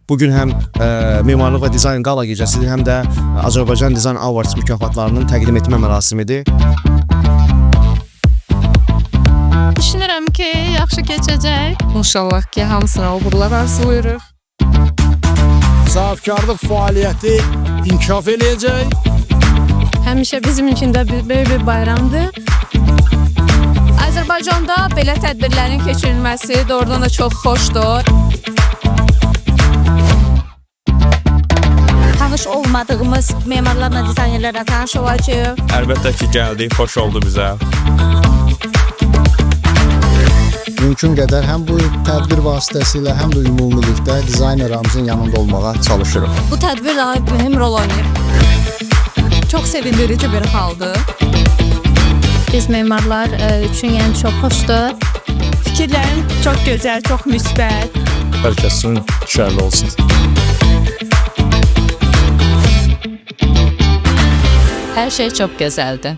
bugün həm Memarlıq və Dizayn Qala gecəsidir, həm də Azərbaycan Design Awards mükafatlarının təqdim etmə mərasimidir. Düşünürəm ki, yaxşı keçəcək. İnşallah ki, hamısına uğurlar arzulayırıq. Sahibkarlıq fəaliyyəti inkişaf eləyəcək. Həmişə bizim üçün də böyük bir bayramdır. Azərbaycanda belə tədbirlərin keçirilməsi doğrudan da çox xoşdur. Tanış olmadığımız memarlarla dizaynerlərlə tanış olacağıq. Əlbəttə ki, gəldik, xoş oldu bizə. Mümkün qədər həm bu tədbir vasitəsilə, həm də ümumilikdə dizaynerimizin yanında olmağa çalışırıq. Bu tədbir daha mühüm rol oynayır. Çox sevindirici bir haldır. Biz memarlar üçün yəni çox xoşdur. Fikirlərin çox gözəl, çox müsbət. Hər kəsin şərli olsun. Hər şey çox gözəldir.